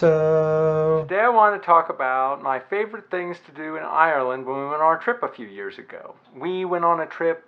Today I want to talk about my favorite things to do in Ireland when we went on our trip a few years ago. We went on a trip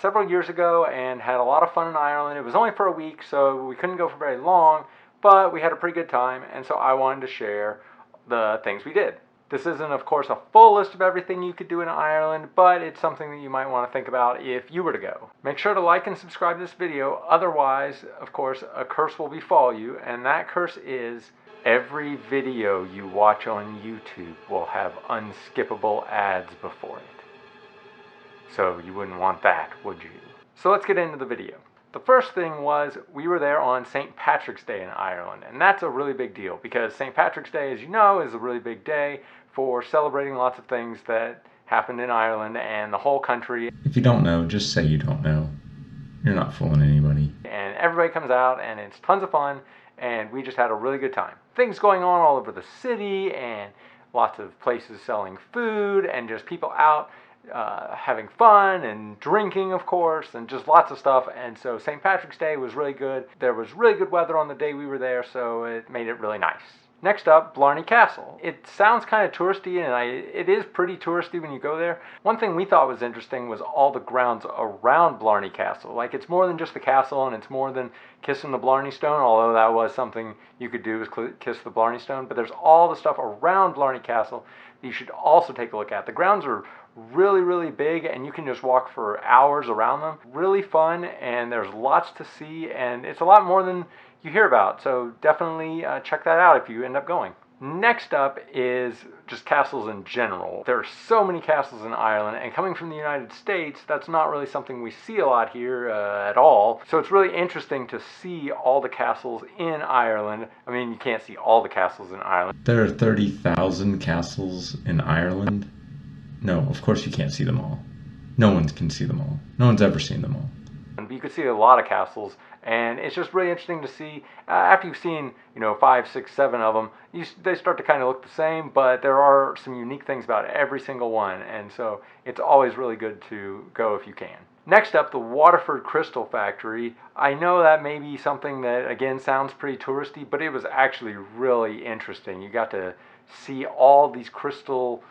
several years ago and had a lot of fun in Ireland. It was only for a week, so we couldn't go for very long, but we had a pretty good time, and so I wanted to share the things we did. This isn't, of course, a full list of everything you could do in Ireland, but it's something that you might want to think about if you were to go. Make sure to like and subscribe to this video, otherwise, of course, a curse will befall you, and that curse is every video you watch on YouTube will have unskippable ads before it. So you wouldn't want that, would you? So let's get into the video. The first thing was we were there on St. Patrick's Day in Ireland, and that's a really big deal because St. Patrick's Day, as you know, is a really big day for celebrating lots of things that happened in Ireland and the whole country. If you don't know, just say you don't know. You're not fooling anybody. And everybody comes out and it's tons of fun, and we just had a really good time. Things going on all over the city and lots of places selling food and just people out having fun and drinking, of course, and just lots of stuff. And so St. Patrick's Day was really good. There was really good weather on the day we were there, so it made it really nice. Next up, Blarney Castle. It sounds kind of touristy, and it is pretty touristy when you go there. One thing we thought was interesting was all the grounds around Blarney Castle. Like, it's more than just the castle, and it's more than kissing the Blarney Stone, although that was something you could do, was kiss the Blarney Stone. But there's all the stuff around Blarney Castle that you should also take a look at. The grounds are really, really big, and you can just walk for hours around them. Really fun, and there's lots to see, and it's a lot more than you hear about, so definitely check that out if you end up going. Next up is just castles in general. There are so many castles in Ireland, and coming from the United States, that's not really something we see a lot here at all. So it's really interesting to see all the castles in Ireland. I mean, you can't see all the castles in Ireland. There are 30,000 castles in Ireland. No, of course you can't see them all. No one can see them all. No one's ever seen them all. But you could see a lot of castles, and it's just really interesting to see. After you've seen, 5, 6, 7 of them, they start to kind of look the same, but there are some unique things about every single one, and so it's always really good to go if you can. Next up, the Waterford Crystal Factory. I know that may be something that, again, sounds pretty touristy, but it was actually really interesting. You got to see all these crystal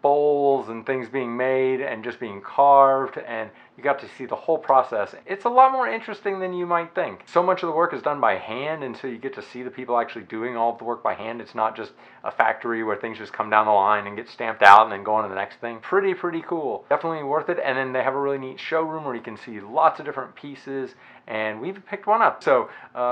bowls and things being made and just being carved, and you got to see the whole process. It's a lot more interesting than you might think. So much of the work is done by hand, and so you get to see the people actually doing all of the work by hand. It's not just a factory where things just come down the line and get stamped out and then go on to the next thing. Pretty cool. Definitely worth it. And then they have a really neat showroom where you can see lots of different pieces, and we've picked one up, so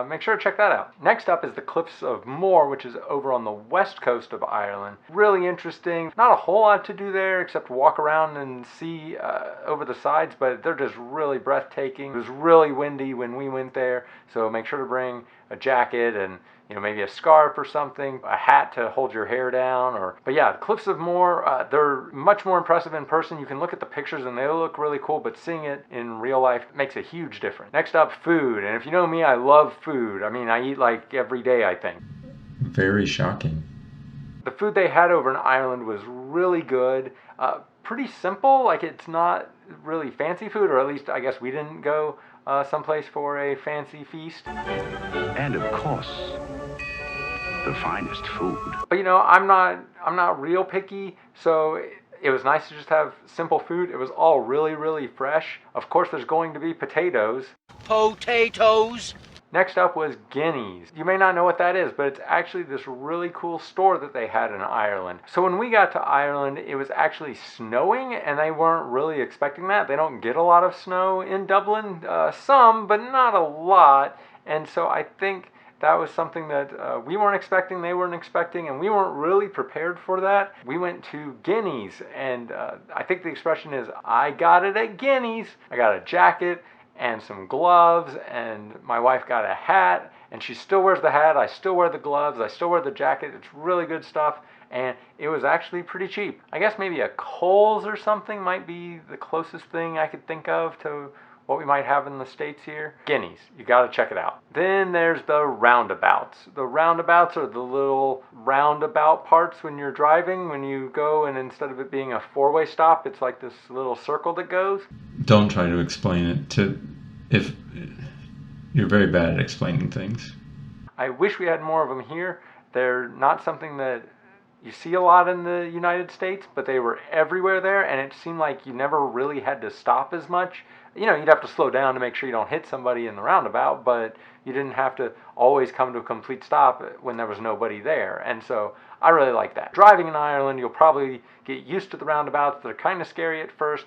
make sure to check that out. Next up is the Cliffs of Moher, which is over on the west coast of Ireland. Really interesting. Not a whole lot to do there except walk around and see over the sides, but they're just really breathtaking. It was really windy when we went there, so make sure to bring a jacket and maybe a scarf or something, a hat to hold your hair down. But yeah, the Cliffs of Moher, they're much more impressive in person. You can look at the pictures and they look really cool, but seeing it in real life makes a huge difference. Next up, food. And if you know me, I love food. I mean, I eat like every day, I think. Very shocking. The food they had over in Ireland was really good. Pretty simple, like it's not really fancy food, or at least I guess we didn't go someplace for a fancy feast. And of course, the finest food. But I'm not real picky, so it was nice to just have simple food. It was all really fresh. Of course, there's going to be potatoes. Potatoes! Next up was Guineas. You may not know what that is, but it's actually this really cool store that they had in Ireland. So when we got to Ireland, it was actually snowing, and they weren't really expecting that. They don't get a lot of snow in Dublin. Some, but not a lot. And so I think that was something that we weren't expecting, they weren't expecting, and we weren't really prepared for that. We went to Guineas, and I think the expression is, I got it at Guineas. I got a jacket and some gloves, and my wife got a hat, and she still wears the hat, I still wear the gloves, I still wear the jacket. It's really good stuff, and it was actually pretty cheap. I guess maybe a Kohl's or something might be the closest thing I could think of to what we might have in the States here. Guineas, you gotta check it out. Then there's the Roundabouts. The Roundabouts are the little roundabout parts when you're driving, when you go and instead of it being a four-way stop, it's like this little circle that goes. Don't try to explain it if you're very bad at explaining things. I wish we had more of them here. They're not something that you see a lot in the United States, but they were everywhere there, and it seemed like you never really had to stop as much. You'd have to slow down to make sure you don't hit somebody in the roundabout, but you didn't have to always come to a complete stop when there was nobody there. And so I really like that. Driving in Ireland, you'll probably get used to the roundabouts. They're kind of scary at first,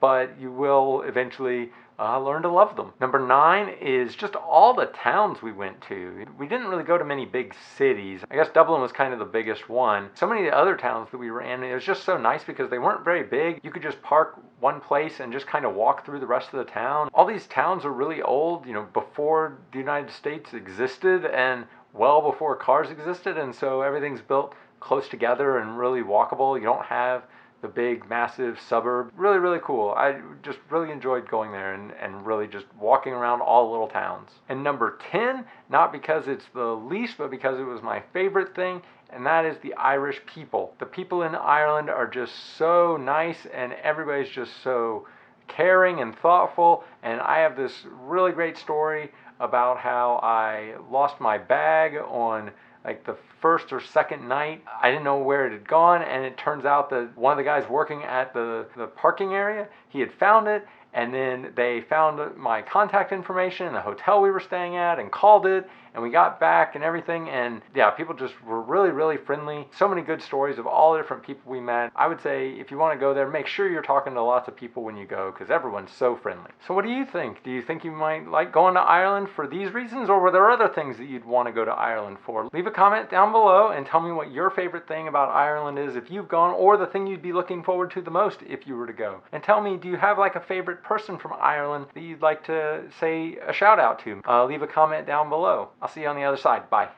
but you will eventually learn to love them. Number 9 is just all the towns we went to. We didn't really go to many big cities. I guess Dublin was kind of the biggest one. So many of the other towns that we were in, it was just so nice because they weren't very big. You could just park one place and just kind of walk through the rest of the town. All these towns are really old, before the United States existed and well before cars existed, and so everything's built close together and really walkable. You don't have the big massive suburb. Really, really cool. I just really enjoyed going there and really just walking around all the little towns. And number 10, not because it's the least, but because it was my favorite thing, and that is the Irish people. The people in Ireland are just so nice, and everybody's just so caring and thoughtful. And I have this really great story about how I lost my bag on like the first or second night. I didn't know where it had gone, and it turns out that one of the guys working at the parking area, he had found it, and then they found my contact information in the hotel we were staying at and called it, and we got back and everything. And yeah, people just were really, really friendly. So many good stories of all the different people we met. I would say if you want to go there, make sure you're talking to lots of people when you go, because everyone's so friendly. So what do you think? Do you think you might like going to Ireland for these reasons, or were there other things that you'd want to go to Ireland for? Leave a comment down below and tell me what your favorite thing about Ireland is if you've gone, or the thing you'd be looking forward to the most if you were to go. And tell me, do you have like a favorite person from Ireland that you'd like to say a shout out to? Leave a comment down below. I'll see you on the other side. Bye.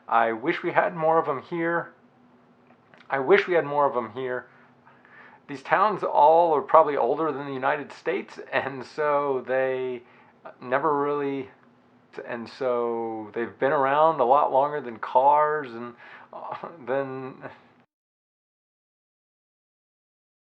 I wish we had more of them here. I wish we had more of them here. These towns all are probably older than the United States, and so they never really, and so they've been around a lot longer than cars and then